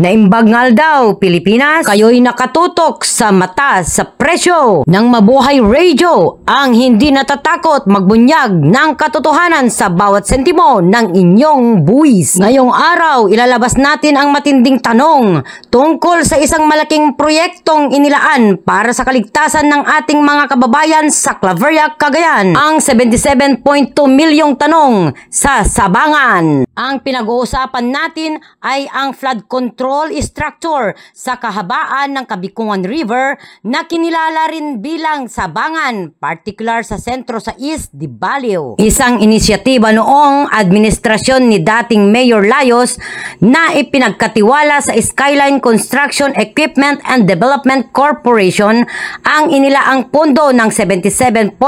Naimbagnal daw Pilipinas, kayo'y nakatutok sa mata sa presyo ng Mabuhay Radio, ang hindi natatakot magbunyag ng katotohanan sa bawat sentimo ng inyong buwis. Ngayong araw, ilalabas natin ang matinding tanong tungkol sa isang malaking proyektong inilaan para sa kaligtasan ng ating mga kababayan sa Claveria, Cagayan, ang 77.2 milyong tanong sa Sabangan. Ang pinag-uusapan natin ay ang flood control structure sa kahabaan ng Kabikungan River na kinilala rin bilang Sabangan, particular sa sentro sa East Dibaliw. Isang inisyatiba noong administrasyon ni dating Mayor Layos na ipinagkatiwala sa Skyline Construction Equipment and Development Corporation ang inilaang pondo ng 77.2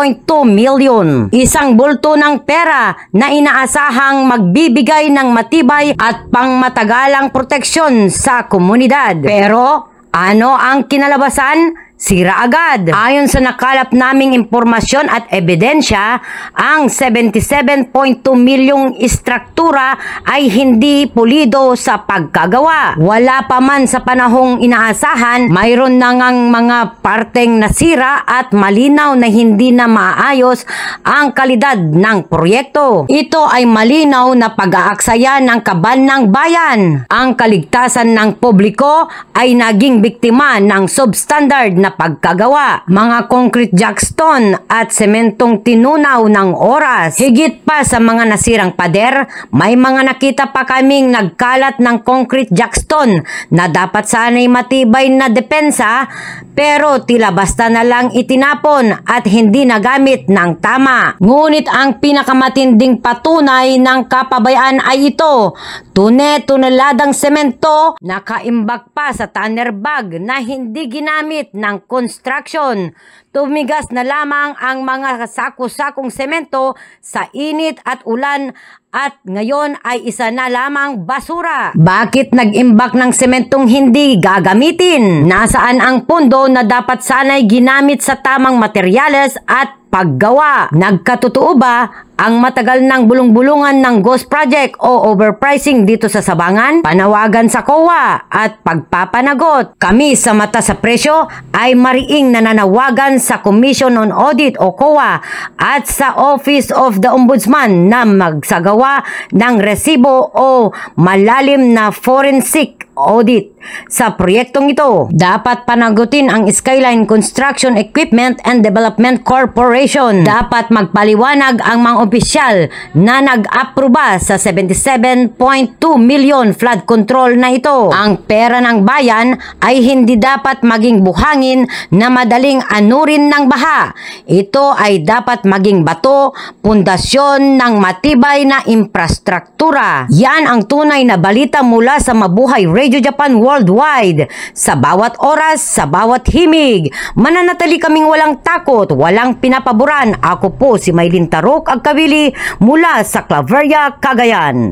milyon. Isang bulto ng pera na inaasahang magbibigay ng matibay at pangmatagalang proteksyon sa komunidad. Pero ano ang kinalabasan? Sira agad. Ayon sa nakalap naming impormasyon at ebidensya, ang 77.2 milyong istruktura ay hindi pulido sa pagkagawa. Wala pa man sa panahong inaasahan, mayroon na ngang mga parteng nasira at malinaw na hindi na maayos ang kalidad ng proyekto. Ito ay malinaw na pag-aaksaya ng kaban ng bayan. Ang kaligtasan ng publiko ay naging biktima ng substandard na pagkagawa, mga concrete jackstone at sementong tinunaw ng oras. Higit pa sa mga nasirang pader, may mga nakita pa kaming nagkalat ng concrete jackstone na dapat sana'y matibay na depensa, pero tila basta na lang itinapon at hindi nagamit ng tama. Ngunit ang pinakamatinding patunay ng kapabayaan ay ito, tuneladang semento nakaimbak pa sa tanner bag na hindi ginamit ng construction. Tumigas na lamang ang mga sako-sakong semento sa init at ulan at ngayon ay isa na lamang basura. Bakit nag-imbak ng sementong hindi gagamitin? Nasaan ang pondo na dapat sana'y ginamit sa tamang materyales at paggawa? Nagkatotoo ba ang matagal ng bulong-bulungan ng ghost project o overpricing dito sa Sabangan? Panawagan sa COA at pagpapanagot. Kami sa mata sa presyo ay mariing nananawagan sa Commission on Audit o COA at sa Office of the Ombudsman na magsagawa ng resibo o malalim na forensic audit sa proyektong ito. Dapat panagutin ang Skyline Construction Equipment and Development Corporation. Dapat magpaliwanag ang mga opisyal na nag-aproba sa 77.2 milyon flood control na ito. Ang pera ng bayan ay hindi dapat maging buhangin na madaling anurin ng baha. Ito ay dapat maging bato, pundasyon ng matibay na infrastruktura. Yan ang tunay na balita mula sa Mabuhay Radio Japan Worldwide. Sa bawat oras, sa bawat himig, mananatili kaming walang takot, walang pinapaboran. Ako po si Maylin Tarok Agkawili mula sa Claveria, Cagayan.